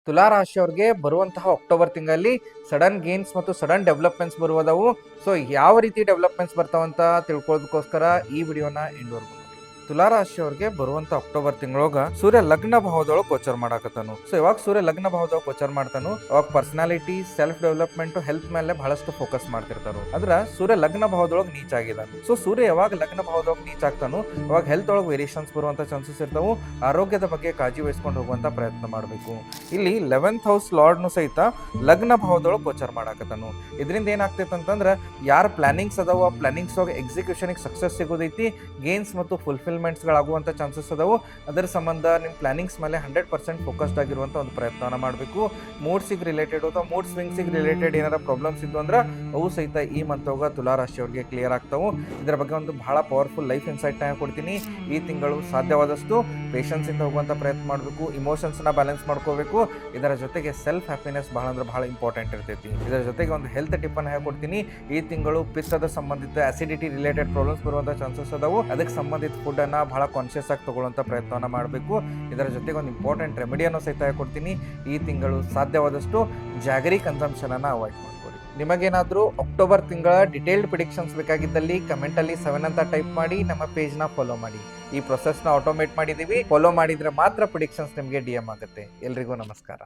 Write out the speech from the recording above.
ತುಲಾ ರಾಶಿಯವ್ರಿಗೆ ಬರುವಂತಹ ಅಕ್ಟೋಬರ್ ತಿಂಗಳಲ್ಲಿ sudden gains ಮತ್ತು ಸಡನ್ ಡೆವಲಪ್ಮೆಂಟ್ಸ್ ಬರುವುದವು. ಸೊ ಯಾವ ರೀತಿ ಡೆವಲಪ್ಮೆಂಟ್ಸ್ ಬರ್ತಾವಂತ ತಿಳ್ಕೊಳ್ಳೋದಕ್ಕೋಸ್ಕರ ಈ ವಿಡಿಯೋನ ಎಂಡ್ವರೆಗೂ ನೋಡಿ. ತುಲಾ ರಾಶಿಯವ್ರಿಗೆ ಬರುವಂತ ಅಕ್ಟೋಬರ್ ತಿಂಗಳೊಳಗ ಸೂರ್ಯ ಲಗ್ನ ಭಾವದೊಳಗೆ ಗೋಚರ ಮಾಡಾಕತ್ತಾನು. ಸೊ ಯಾವಾಗ ಸೂರ್ಯ ಲಗ್ನ ಭಾವದೊಳಗೆ ಗೋಚರ ಮಾಡ್ತಾನು ಅವಾಗ ಪರ್ಸನಾಲಿಟಿ, ಸೆಲ್ಫ್ ಡೆವಲಪ್ಮೆಂಟ್, ಹೆಲ್ತ್ ಮೇಲೆ ಬಹಳಷ್ಟು ಫೋಕಸ್ ಮಾಡ್ತಿರ್ತಾರು. ಅದ್ರ ಸೂರ್ಯ ಲಗ್ನ ಭಾವದೊಳಗೆ ನೀಚ ಆಗಿದ್ದಾನೆ. ಸೊ ಸೂರ್ಯ ಯಾವಾಗ ಲಗ್ನ ಭಾವದೊಳಗೆ ನೀಚ ಆಗ್ತಾನು ಅವಾಗ ಹೆಲ್ತ್ ಒಳಗೆ ವೇರಿಯೇಷನ್ಸ್ ಬರುವಂತ ಚಾನ್ಸಸ್ ಇರ್ತಾವು. ಆರೋಗ್ಯದ ಬಗ್ಗೆ ಕಾಳಜಿ ವಹಿಸ್ಕೊಂಡು ಹೋಗುವಂತ ಪ್ರಯತ್ನ ಮಾಡಬೇಕು. ಇಲ್ಲಿ 11th ಹೌಸ್ ಲಾರ್ಡ್ನು ಸಹಿತ ಲಗ್ನ ಭಾವದೊಳಗೆ ಗೋಚರ ಮಾಡಾಕತ್ತಾನು. ಇದರಿಂದ ಏನಾಗ್ತೈತೆ ಅಂತಂದ್ರೆ ಯಾರ ಪ್ಲಾನಿಂಗ್ಸ್ ಅದಾವ ಆ ಪ್ಲಾನಿಂಗ್ಸ್ ಒಳಗೆ ಎಕ್ಸಿಕ್ಯೂಷನ್ ಸಕ್ಸಸ್ ಸಿಗೋದೈತಿ. ಗೇನ್ಸ್ ಮತ್ತು ಫುಲ್ಫಿಲ್ಮೆಂಟ್ಸ್ಗಳಾಗುವಂಥ ಚಾನ್ಸಸ್ ಅದಾವು. ಅದರ ಸಂಬಂಧ ನಿಮ್ಮ ಪ್ಲಾನಿಂಗ್ಸ್ ಮೇಲೆ 100% ಫೋಕಸ್ಡ್ ಆಗಿರುವಂಥ ಒಂದು ಪ್ರಯತ್ನವನ್ನು ಮಾಡಬೇಕು. ಮೂಡ್ಸಿಗೆ ರಿಲೇಟೆಡ್ ಅಥವಾ ಮೂಡ್ ಸ್ವಿಂಗ್ಸಿಗೆ ರಿಲೇಟೆಡ್ ಏನಾರ ಪ್ರಾಬ್ಲಮ್ಸ್ ಇದ್ದು ಅಂದ್ರೆ ಅವು ಸಹಿತ ಈ ಮಂತೋಗ ತುಲಾ ರಾಶಿಯವರಿಗೆ ಕ್ಲಿಯರ್ ಆಗ್ತಾವೆ. ಇದರ ಬಗ್ಗೆ ಒಂದು ಬಹಳ ಪವರ್ಫುಲ್ ಲೈಫ್ ಇನ್ಸೈಟ್ನ ಕೊಡ್ತೀನಿ. ಈ ತಿಂಗಳು ಸಾಧ್ಯವಾದಷ್ಟು ಪೇಷನ್ಸಿಂದ ಹೋಗುವಂಥ ಪ್ರಯತ್ನ ಮಾಡಬೇಕು. ಇಮೋಷನ್ಸ್ನ ಬ್ಯಾಲೆನ್ಸ್ ಮಾಡ್ಕೋಬೇಕು. ಇದರ ಜೊತೆಗೆ ಸೆಲ್ಫ್ ಹ್ಯಾಪಿನೆಸ್ ಬಹಳ ಅಂದ್ರೆ ಬಹಳ ಇಂಪಾರ್ಟೆಂಟ್ ಇರ್ತೈತಿ. ಇದರ ಜೊತೆಗೆ ಒಂದು ಹೆಲ್ತ್ ಟಿಪ್ಪನ್ನು ಹೇಳ್ಕೊಡ್ತೀನಿ. ಈ ತಿಂಗಳು ಪಿತ್ತದ ಸಂಬಂಧಿತ ಅಸಿಡಿಟಿ ರಿಲೇಟೆಡ್ ಪ್ರಾಬ್ಲಮ್ಸ್ ಬರುವಂಥ ಚಾನ್ಸಸ್ ಅದಾವು. ಅದಕ್ಕೆ ಸಂಬಂಧಿತ ಫುಡ್ಡನ್ನು ಬಹಳ ಕಾನ್ಷಿಯಸ್ ಆಗಿ ತಗೊಳ್ಳುವಂಥ ಪ್ರಯತ್ನವನ್ನು ಮಾಡಬೇಕು. ಇದರ ಜೊತೆಗೆ ಒಂದು ಇಂಪಾರ್ಟೆಂಟ್ ರೆಮಿಡಿಯನ್ನು ಸಹಿತ ಹೇಳ್ಕೊಡ್ತೀನಿ. ಈ ತಿಂಗಳು ಸಾಧ್ಯವಾದಷ್ಟು ಜಾಗರಿ ಕನ್ಸಂಪ್ಷನನ್ನು ಅವಾಯ್ಡ್ ಮಾಡ್ಕೊಳ್ಳಿ. ನಿಮಗೇನಾದರೂ ಅಕ್ಟೋಬರ್ ತಿಂಗಳ ಡಿಟೇಲ್ಡ್ ಪ್ರಿಡಿಕ್ಷನ್ಸ್ ಬೇಕಾಗಿದ್ದಲ್ಲಿ ಕಮೆಂಟಲ್ಲಿ 7 ಅಂತ ಟೈಪ್ ಮಾಡಿ ನಮ್ಮ ಪೇಜ್ನ ಫಾಲೋ ಮಾಡಿ. ಈ ಪ್ರೊಸೆಸ್ನ ಆಟೋಮೇಟ್ ಮಾಡಿದ್ದೀವಿ. ಫಾಲೋ ಮಾಡಿದರೆ ಮಾತ್ರ ಪ್ರಿಡಿಕ್ಷನ್ಸ್ ನಿಮಗೆ DM ಆಗುತ್ತೆ. ಎಲ್ರಿಗೂ ನಮಸ್ಕಾರ.